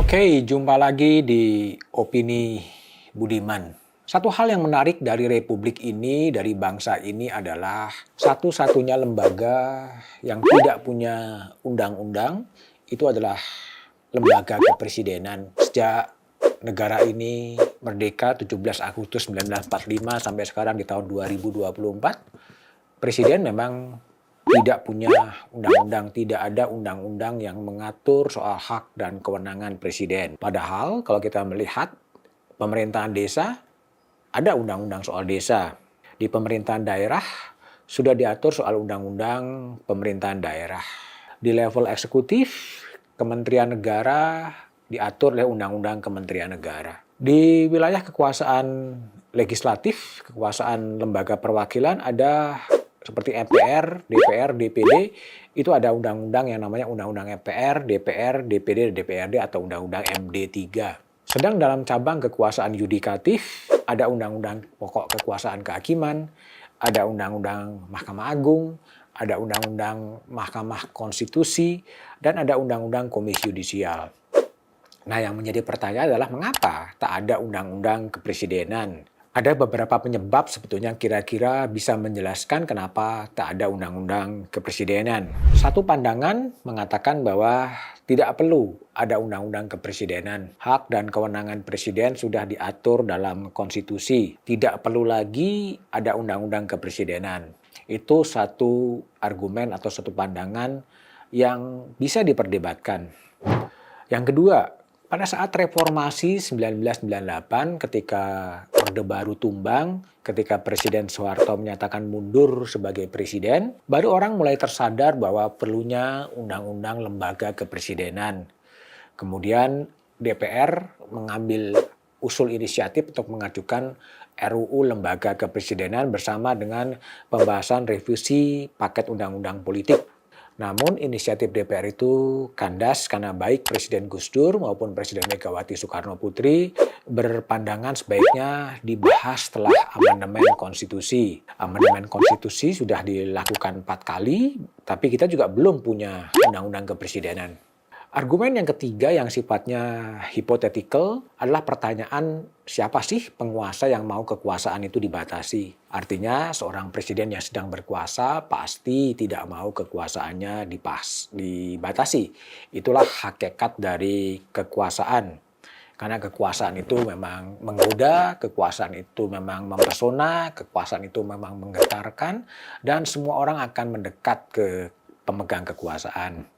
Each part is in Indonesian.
Oke, jumpa lagi di Opini Budiman. Satu hal yang menarik dari republik ini, dari bangsa ini adalah satu-satunya lembaga yang tidak punya undang-undang, itu adalah lembaga kepresidenan. Sejak negara ini merdeka 17 Agustus 1945 sampai sekarang di tahun 2024, presiden memang tidak punya undang-undang, tidak ada undang-undang yang mengatur soal hak dan kewenangan presiden. Padahal kalau kita melihat pemerintahan desa, ada undang-undang soal desa. Di pemerintahan daerah, sudah diatur soal undang-undang pemerintahan daerah. Di level eksekutif, Kementerian Negara diatur oleh undang-undang Kementerian Negara. Di wilayah kekuasaan legislatif, kekuasaan lembaga perwakilan ada seperti MPR, DPR, DPD, itu ada undang-undang yang namanya Undang-Undang MPR, DPR, DPD, DPRD atau Undang-Undang MD3. Sedang dalam cabang kekuasaan yudikatif, ada Undang-Undang Pokok Kekuasaan Kehakiman, ada Undang-Undang Mahkamah Agung, ada Undang-Undang Mahkamah Konstitusi, dan ada Undang-Undang Komisi Yudisial. Nah, yang menjadi pertanyaan adalah mengapa tak ada Undang-Undang Kepresidenan? Ada beberapa penyebab sebetulnya kira-kira bisa menjelaskan kenapa tak ada undang-undang kepresidenan. Satu pandangan mengatakan bahwa tidak perlu ada undang-undang kepresidenan. Hak dan kewenangan presiden sudah diatur dalam konstitusi. Tidak perlu lagi ada undang-undang kepresidenan. Itu satu argumen atau satu pandangan yang bisa diperdebatkan. Yang kedua, pada saat reformasi 1998 ketika Orde Baru tumbang, ketika Presiden Soeharto menyatakan mundur sebagai presiden, baru orang mulai tersadar bahwa perlunya undang-undang lembaga kepresidenan. Kemudian DPR mengambil usul inisiatif untuk mengajukan RUU Lembaga Kepresidenan bersama dengan pembahasan revisi paket undang-undang politik. Namun inisiatif DPR itu kandas karena baik Presiden Gus Dur maupun Presiden Megawati Soekarno Putri berpandangan sebaiknya dibahas setelah amandemen konstitusi. Amandemen konstitusi sudah dilakukan 4 kali, tapi kita juga belum punya undang-undang kepresidenan. Argumen yang ketiga yang sifatnya hypothetical adalah pertanyaan siapa sih penguasa yang mau kekuasaan itu dibatasi. Artinya seorang presiden yang sedang berkuasa pasti tidak mau kekuasaannya dibatasi. Itulah hakikat dari kekuasaan. Karena kekuasaan itu memang menggoda, kekuasaan itu memang mempesona, kekuasaan itu memang menggetarkan, dan semua orang akan mendekat ke pemegang kekuasaan.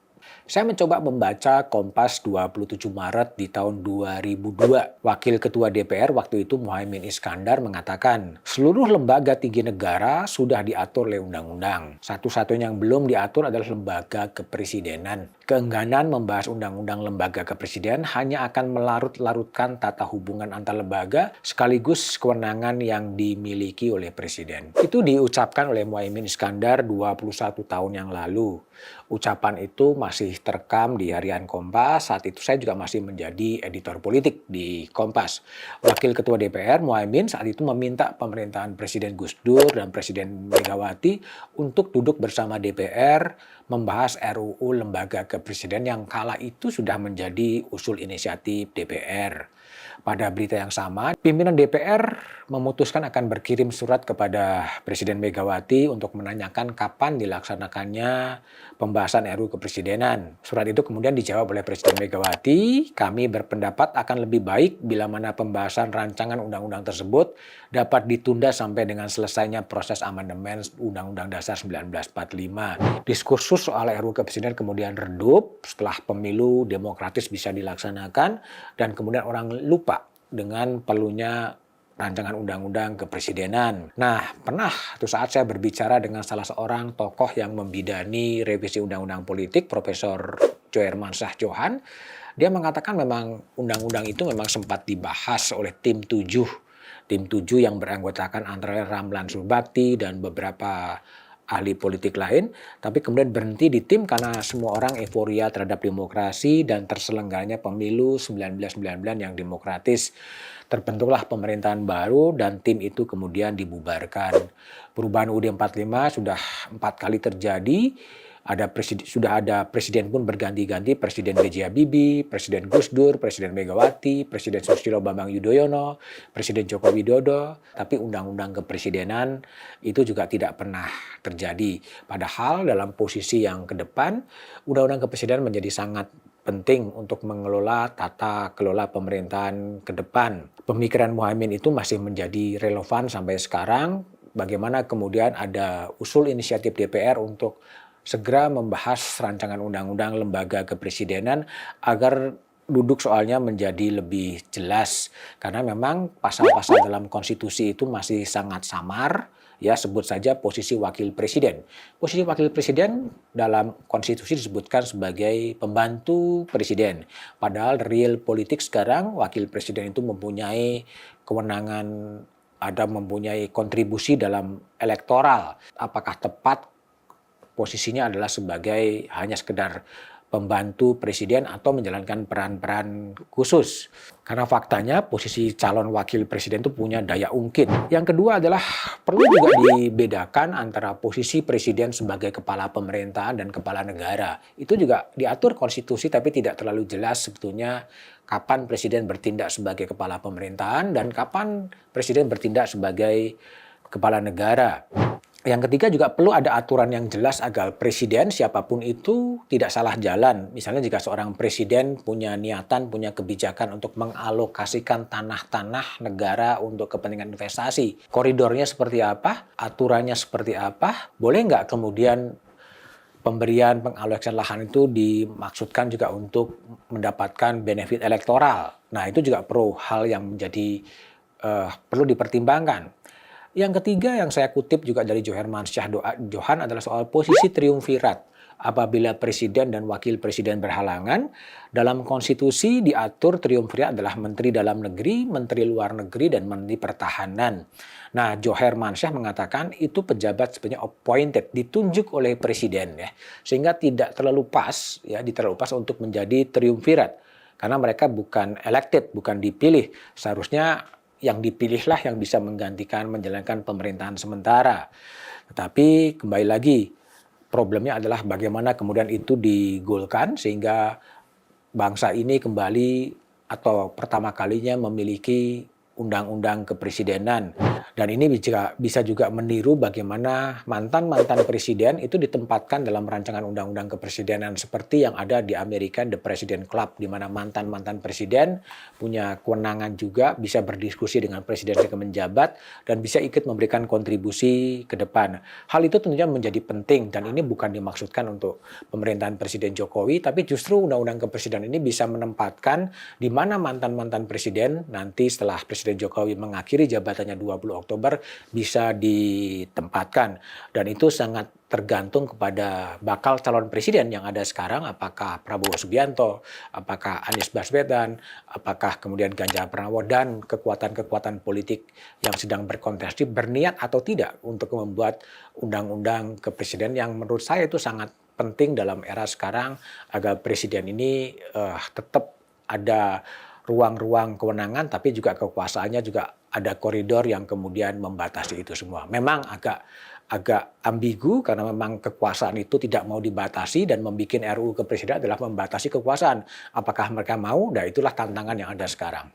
Saya mencoba membaca Kompas 27 Maret di tahun 2002. Wakil Ketua DPR waktu itu Muhaimin Iskandar mengatakan, seluruh lembaga tinggi negara sudah diatur oleh undang-undang. Satu-satunya yang belum diatur adalah lembaga kepresidenan. Keengganan membahas undang-undang lembaga kepresidenan hanya akan melarut-larutkan tata hubungan antar lembaga sekaligus kewenangan yang dimiliki oleh presiden. Itu diucapkan oleh Muhaimin Iskandar 21 tahun yang lalu. Ucapan itu masih terekam di harian Kompas. Saat itu saya juga masih menjadi editor politik di Kompas. Wakil Ketua DPR Muhaimin saat itu meminta pemerintahan Presiden Gus Dur dan Presiden Megawati untuk duduk bersama DPR membahas RUU Lembaga Kepresidenan yang kala itu sudah menjadi usul inisiatif DPR. Pada berita yang sama, pimpinan DPR memutuskan akan berkirim surat kepada Presiden Megawati untuk menanyakan kapan dilaksanakannya pembahasan RUU Kepresidenan. Surat itu kemudian dijawab oleh Presiden Megawati, kami berpendapat akan lebih baik bila mana pembahasan rancangan undang-undang tersebut dapat ditunda sampai dengan selesainya proses amandemen Undang-Undang Dasar 1945. Diskursus soal RUU Kepresidenan kemudian redup setelah pemilu demokratis bisa dilaksanakan dan kemudian orang lupa dengan perlunya rancangan undang-undang kepresidenan. Nah, pernah suatu saat saya berbicara dengan salah seorang tokoh yang membidani revisi undang-undang politik, Profesor Johermansyah Johan. Dia mengatakan memang undang-undang itu memang sempat dibahas oleh tim 7. Tim 7 yang beranggotakan antara Ramlan Surbakti dan beberapa ahli politik lain, tapi kemudian berhenti di tim karena semua orang euforia terhadap demokrasi dan terselenggaranya pemilu 1999 yang demokratis. Terbentuklah pemerintahan baru dan tim itu kemudian dibubarkan. Perubahan UUD 45 sudah 4 kali terjadi. Sudah ada presiden pun berganti-ganti, Presiden B.J. Habibie, Presiden Gus Dur, Presiden Megawati, Presiden Susilo Bambang Yudhoyono, Presiden Joko Widodo, tapi undang-undang kepresidenan itu juga tidak pernah terjadi. Padahal dalam posisi yang ke depan, undang-undang kepresidenan menjadi sangat penting untuk mengelola tata kelola pemerintahan ke depan. Pemikiran Muhaimin itu masih menjadi relevan sampai sekarang. Bagaimana kemudian ada usul inisiatif DPR untuk segera membahas rancangan undang-undang lembaga kepresidenan agar duduk soalnya menjadi lebih jelas. Karena memang pasal-pasal dalam konstitusi itu masih sangat samar. Ya, sebut saja posisi wakil presiden. Posisi wakil presiden dalam konstitusi disebutkan sebagai pembantu presiden. Padahal real politik sekarang wakil presiden itu mempunyai kewenangan, mempunyai kontribusi dalam elektoral. Apakah tepat posisinya adalah sebagai hanya sekedar pembantu presiden atau menjalankan peran-peran khusus. Karena faktanya posisi calon wakil presiden itu punya daya ungkit. Yang kedua adalah perlu juga dibedakan antara posisi presiden sebagai kepala pemerintahan dan kepala negara. Itu juga diatur konstitusi tapi tidak terlalu jelas sebetulnya kapan presiden bertindak sebagai kepala pemerintahan dan kapan presiden bertindak sebagai kepala negara. Yang ketiga juga perlu ada aturan yang jelas agar presiden siapapun itu tidak salah jalan. Misalnya jika seorang presiden punya niatan, punya kebijakan untuk mengalokasikan tanah-tanah negara untuk kepentingan investasi. Koridornya seperti apa? Aturannya seperti apa? Boleh nggak kemudian pemberian pengalokasian lahan itu dimaksudkan juga untuk mendapatkan benefit elektoral. Nah itu juga hal yang menjadi perlu dipertimbangkan. Yang ketiga yang saya kutip juga dari Johermansyah Johan adalah soal posisi triumvirat. Apabila presiden dan wakil presiden berhalangan, dalam konstitusi diatur triumvirat adalah menteri dalam negeri, menteri luar negeri, dan menteri pertahanan. Nah, Johermansyah mengatakan itu pejabat sebenarnya appointed, ditunjuk oleh presiden, ya, sehingga tidak terlalu pas untuk menjadi triumvirat. Karena mereka bukan elected, bukan dipilih. Seharusnya yang dipilihlah yang bisa menggantikan menjalankan pemerintahan sementara. Tetapi kembali lagi, problemnya adalah bagaimana kemudian itu digolkan sehingga bangsa ini kembali atau pertama kalinya memiliki undang-undang kepresidenan. Dan ini bisa juga meniru bagaimana mantan-mantan presiden itu ditempatkan dalam rancangan undang-undang kepresidenan seperti yang ada di Amerika, The President Club, di mana mantan-mantan presiden punya kewenangan juga, bisa berdiskusi dengan presiden yang menjabat, dan bisa ikut memberikan kontribusi ke depan. Hal itu tentunya menjadi penting, dan ini bukan dimaksudkan untuk pemerintahan Presiden Jokowi, tapi justru undang-undang kepresidenan ini bisa menempatkan di mana mantan-mantan presiden nanti setelah Presiden Jokowi mengakhiri jabatannya 20 Oktober bisa ditempatkan. Dan itu sangat tergantung kepada bakal calon presiden yang ada sekarang, apakah Prabowo Subianto, apakah Anies Baswedan, apakah kemudian Ganjar Pranowo, dan kekuatan-kekuatan politik yang sedang berkontestasi berniat atau tidak untuk membuat undang-undang kepresidenan yang menurut saya itu sangat penting dalam era sekarang agar presiden ini tetap ada ruang-ruang kewenangan, tapi juga kekuasaannya juga ada koridor yang kemudian membatasi itu semua. Memang agak ambigu karena memang kekuasaan itu tidak mau dibatasi dan membuat RUU kepresidenan adalah membatasi kekuasaan. Apakah mereka mau? Nah itulah tantangan yang ada sekarang.